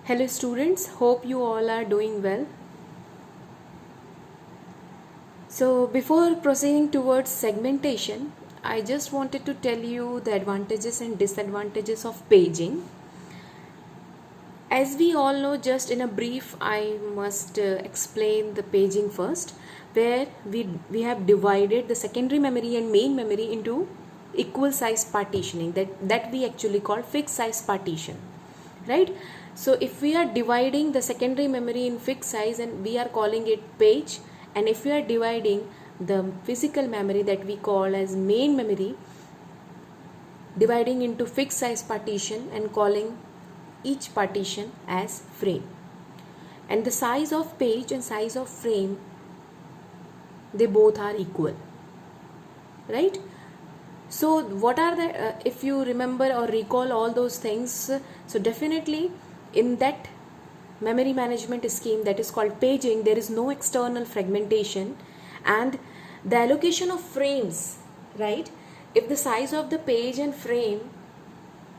Hello students, hope you all are doing well. So before proceeding towards segmentation, I just wanted to tell you the advantages and disadvantages of paging. As we all know, just in a brief, I must explain the paging first, where we have divided the secondary memory and main memory into equal size partitioning that we actually call fixed size partition, right? So if we are dividing the secondary memory in fixed size and we are calling it page, and if we are dividing the physical memory that we call as main memory, dividing into fixed size partition and calling each partition as frame. And the size of page and size of frame, they both are equal, right? So what are the if you remember or recall all those things, so definitely in that memory management scheme that is called paging, there is no external fragmentation, and the allocation of frames, right? If the size of the page and frame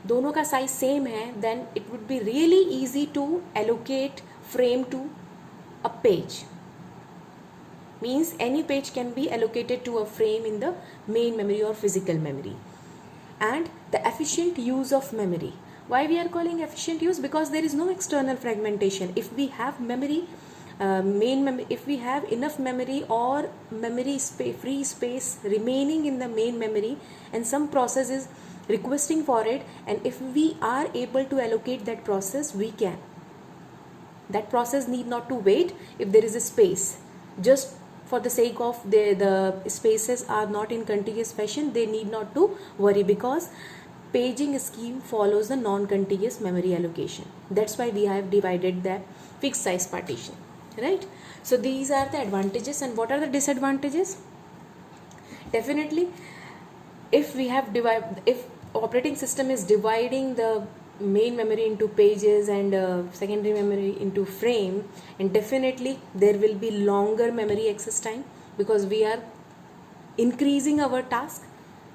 दोनों का size same है, then it would be really easy to allocate frame to a page. Means any page can be allocated to a frame in the main memory or physical memory. And the efficient use of memory. Why we are calling efficient use? Because there is no external fragmentation. If we have memory, if we have enough memory or memory free space remaining in the main memory, and some process is requesting for it, and if we are able to allocate that process, we can. That process need not to wait if there is a space. Just for the sake of the spaces are not in contiguous fashion, they need not to worry, because paging scheme follows the non-contiguous memory allocation. That's why we have divided the fixed size partition, right? So these are the advantages. And what are the disadvantages? Definitely, if operating system is dividing the main memory into pages and secondary memory into frame, and definitely there will be longer memory access time, because we are increasing our task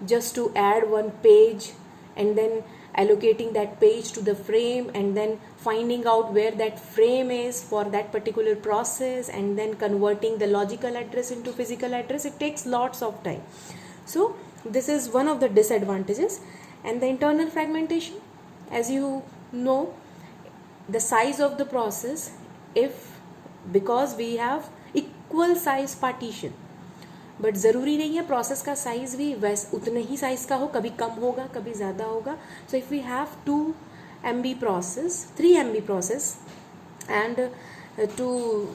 just to add one page and then allocating that page to the frame, and then finding out where that frame is for that particular process, and then converting the logical address into physical address. It takes lots of time. So this is one of the disadvantages. And the internal fragmentation, as you know, the size of the process, because we have equal size partition, but ज़रूरी नहीं है process का size भी उतने ही size का हो, कभी कम होगा कभी ज़्यादा होगा. So if we have 2 MB process, 3 MB process, and so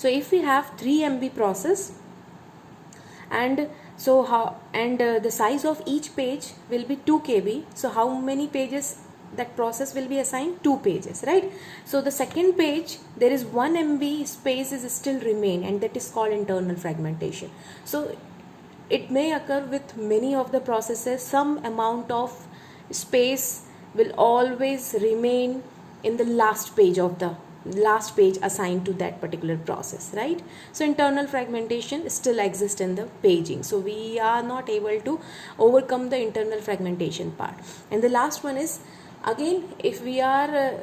if we have 3 MB process, and the size of each page will be 2 KB. So how many pages that process will be assigned? 2 pages, right? So the second page, there is 1 MB space is still remain, and that is called internal fragmentation. So it may occur with many of the processes. Some amount of space will always remain in the last page assigned to that particular process, right? So internal fragmentation still exists in the paging. So we are not able to overcome the internal fragmentation part. And the last one is, again, if we are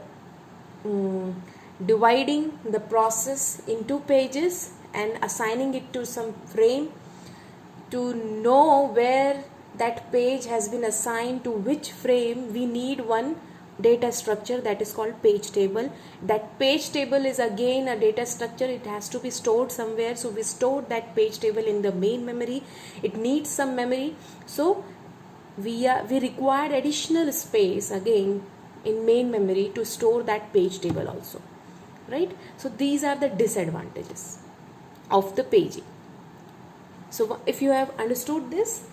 dividing the process into pages and assigning it to some frame, to know where that page has been assigned to which frame, we need one data structure that is called page table. That page table is again a data structure. It has to be stored somewhere. So we stored that page table in the main memory. It needs some memory. So we required additional space again in main memory to store that page table also, right? So these are the disadvantages of the paging. So if you have understood this,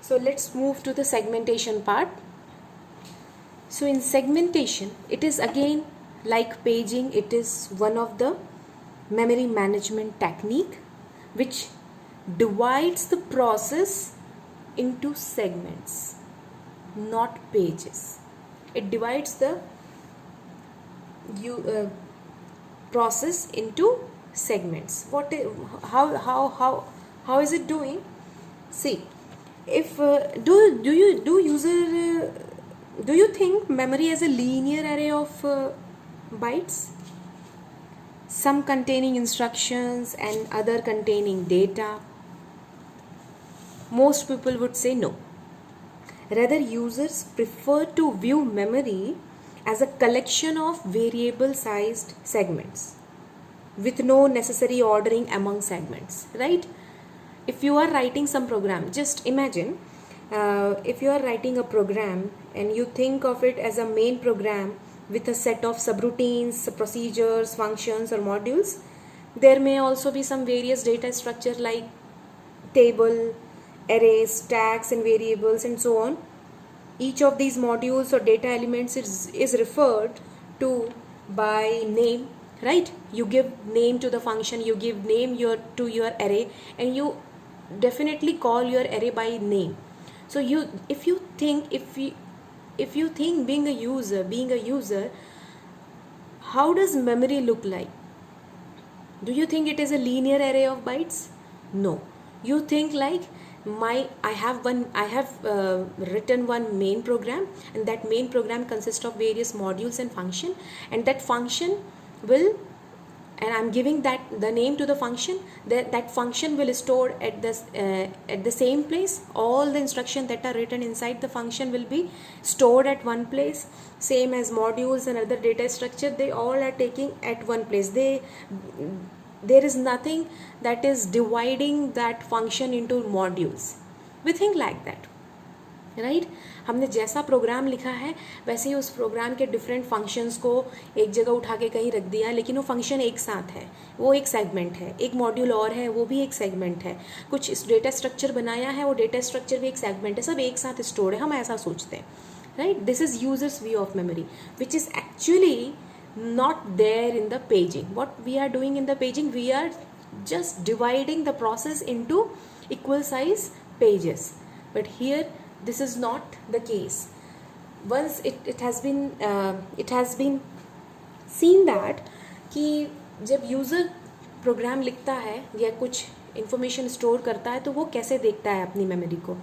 so let's move to the segmentation part. So in segmentation, it is again like paging. It is one of the memory management technique which divides the process into segments, not pages. It divides the process into segments. How is it doing? See, if do you think memory as a linear array of bytes, some containing instructions and other containing data? Most people would say no. Rather, users prefer to view memory as a collection of variable sized segments with no necessary ordering among segments, right? If you are writing some program, just imagine if you are writing a program and you think of it as a main program with a set of subroutines, procedures, functions, or modules. There may also be some various data structure like table, arrays, tags, and variables, and so on. Each of these modules or data elements is referred to by name, right? You give name to the function, you give name to your array, and you definitely call your array by name. So if you think being a user, how does memory look like? Do you think it is a linear array of bytes? No. You think like I have written one main program, and that main program consists of various modules and function, and that function will, and I'm giving that the name to the function, that function will store at the same place. All the instructions that are written inside the function will be stored at one place, same as modules and other data structure, they all are taking at one place. There is nothing that is dividing that function into modules. We think like that, right हमने जैसा programme लिखा है वैसे ही उस programme के different functions को एक जगह उठा के कहीं रख दिया, लेकिन वो फंक्शन एक साथ है, वो एक सेगमेंट है, एक मॉड्यूल और है वो भी एक सेगमेंट है, कुछ इस डेटा स्ट्रक्चर बनाया है वो डेटा स्ट्रक्चर भी एक सेगमेंट है, सब एक साथ स्टोर है, हम ऐसा सोचते हैं, right. This is users view of memory which is actually not there in the paging. What we are doing in the paging, we are just dividing the process into equal size pages, but here this is not the case. Once it has been seen that कि जब user program लिखता है या कुछ information store करता है तो वो कैसे देखता है अपनी मेमोरी को,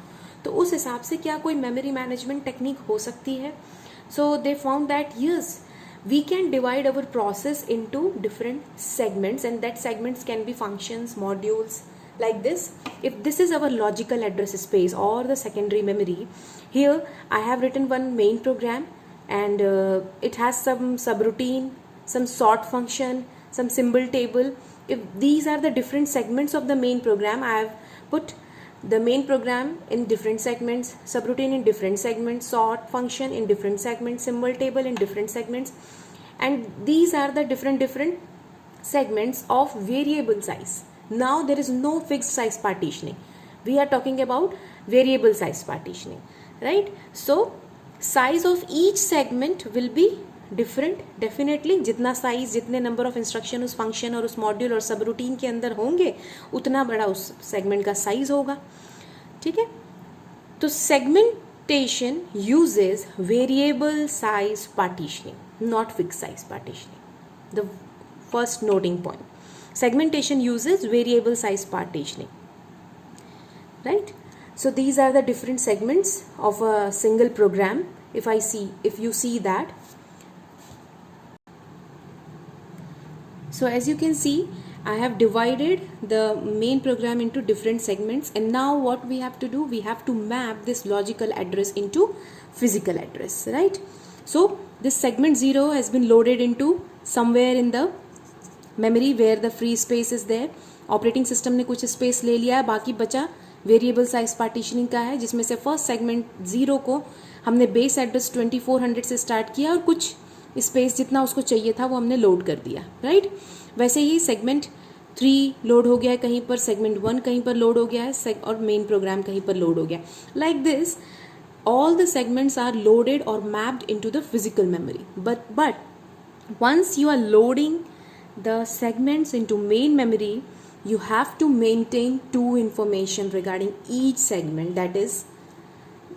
तो उस हिसाब से क्या कोई मेमोरी मैनेजमेंट टेक्निक हो सकती है. So they found that yes, we can divide our process into different segments, and that segments can be functions, modules, like this. If this is our logical address space or the secondary memory, here I have written one main program, and it has some subroutine, some sort function, some symbol table. If these are the different segments of the main program, I have put the main program in different segments, subroutine in different segments, sort function in different segments, symbol table in different segments, and these are the different segments of variable size. Now there is no fixed size partitioning, we are talking about variable size partitioning, right? So size of each segment will be different definitely. जितना size, जितने number of instruction उस function और उस module और सब routine के अंदर होंगे उतना बड़ा उस सेगमेंट का साइज होगा, ठीक है. तो segmentation uses variable size partitioning, not fix size partitioning. The first noting point, segmentation uses variable size partitioning, right? So these are the different segments of a single program. If you see that, so as you can see, I have divided the main program into different segments, and now what we have to do, we have to map this logical address into physical address, right? So this segment 0 has been loaded into somewhere in the memory where the free space is there. Operating system ने कुछ space ले लिया है, बाकी बचा variable size partitioning का है, जिसमें से फर्स्ट सेगमेंट 0 को हमने बेस एड्रेस 2400 से स्टार्ट किया और कुछ स्पेस जितना उसको चाहिए था वो हमने लोड कर दिया, राइट. वैसे ही सेगमेंट 3 लोड हो गया है कहीं पर, सेगमेंट 1 कहीं पर लोड हो गया है, और मेन प्रोग्राम कहीं पर लोड हो गया. Like this all the segments are loaded or mapped into the physical memory. But once you are loading the segments into main memory, you have to maintain two information regarding each segment. That is,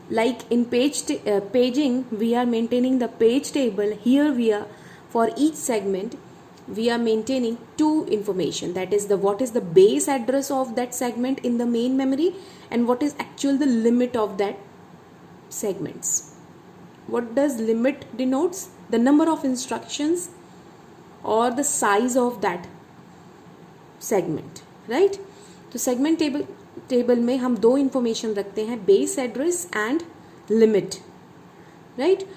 like in paging, we are maintaining the page table. Here we are, for each segment we are maintaining two information. That is, what is the base address of that segment in the main memory, and what is actual the limit of that segments. What does limit denotes? The number of instructions or the size of that segment, right? तो segment table में हम दो information रखते हैं, base address and limit, right?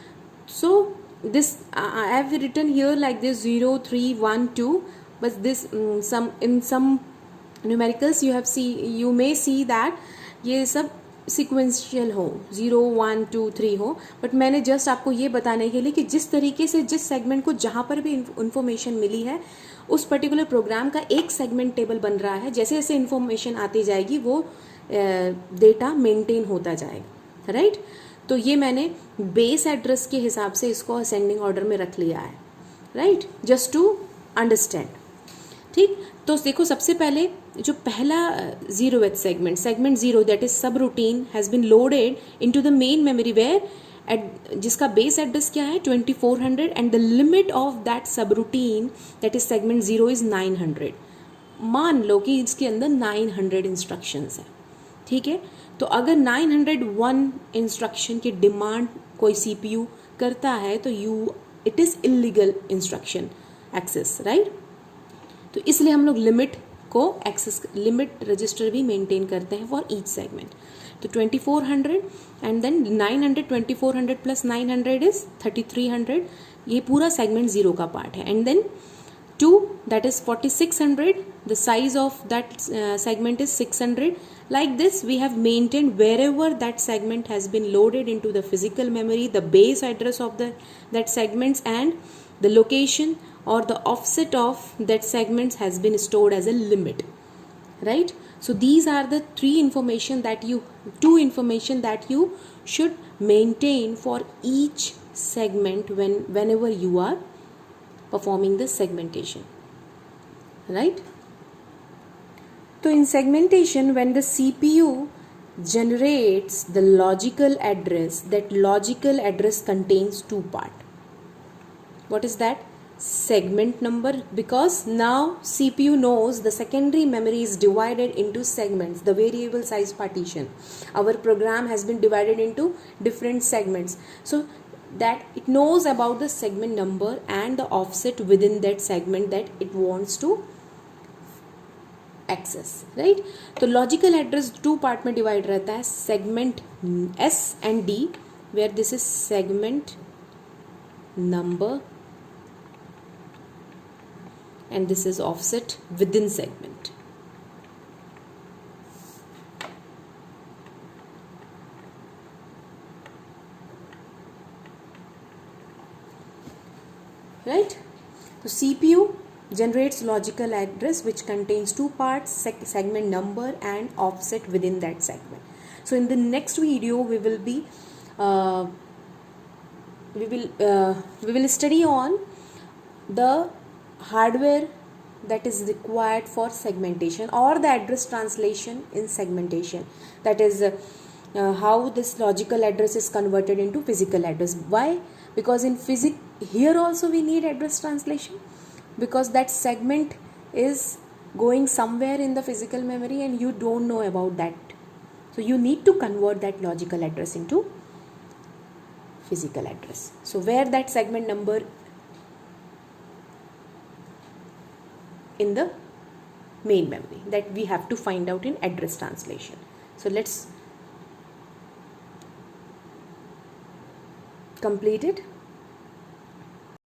So this I have written here like this 0 3 1 2, but this some numericals you may see that ये सब sequential हो, 0 1 2 3 हो, बट मैंने जस्ट आपको ये बताने के लिए कि जिस तरीके से जिस सेगमेंट को जहाँ पर भी इंफॉर्मेशन मिली है उस पर्टिकुलर प्रोग्राम का एक सेगमेंट टेबल बन रहा है, जैसे जैसे इंफॉर्मेशन आती जाएगी वो डेटा मेंटेन होता जाएगा, राइट? तो ये मैंने बेस एड्रेस के हिसाब से इसको असेंडिंग ऑर्डर में रख लिया है, राइट, जस्ट टू अंडरस्टैंड, ठीक? तो देखो सबसे पहले जो पहला zeroth segment 0 that is subroutine has been loaded into the main memory where जिसका बेस एड्रेस क्या है 2400 and the limit of that subroutine that is segment 0 is 900. मान लो कि इसके अंदर 900 इंस्ट्रक्शंस हैं, ठीक है? तो अगर 901 इंस्ट्रक्शन की डिमांड कोई सीपीयू करता है तो it is illegal instruction access, right? तो इसलिए हम लोग लिमिट को एक्सेस लिमिट रजिस्टर भी मेंटेन करते हैं फॉर ईच सेगमेंट. तो 2400 एंड देन 900 2400 प्लस 900 इज 3300. ये पूरा सेगमेंट 0 का पार्ट है. And then 2 that is 4600. The size of that segment is 600. Like this we have maintained wherever that segment has been loaded into the physical memory, the base address of that segments and the location or the offset of that segments has been stored as a limit, right? So these are the two information that you should maintain for each segment whenever you are performing the segmentation, right? So in segmentation, when the CPU generates the logical address, that logical address contains two parts. What is that? Segment number, because now CPU knows the secondary memory is divided into segments, the variable size partition. Our program has been divided into different segments, so that it knows about the segment number and the offset within that segment that it wants to access, right? तो logical address two part में divide रहता है, segment S and D, where this is segment number and this is offset within segment. Right? तो CPU generates logical address which contains two parts, segment number and offset within that segment. So in the next video we will study on the hardware that is required for segmentation or the address translation in segmentation, that is how this logical address is converted into physical address. Why? Because in here also we need address translation, because that segment is going somewhere in the physical memory and you don't know about that, so you need to convert that logical address into physical address. So where that segment number in the main memory, that we have to find out in address translation. So let's complete it.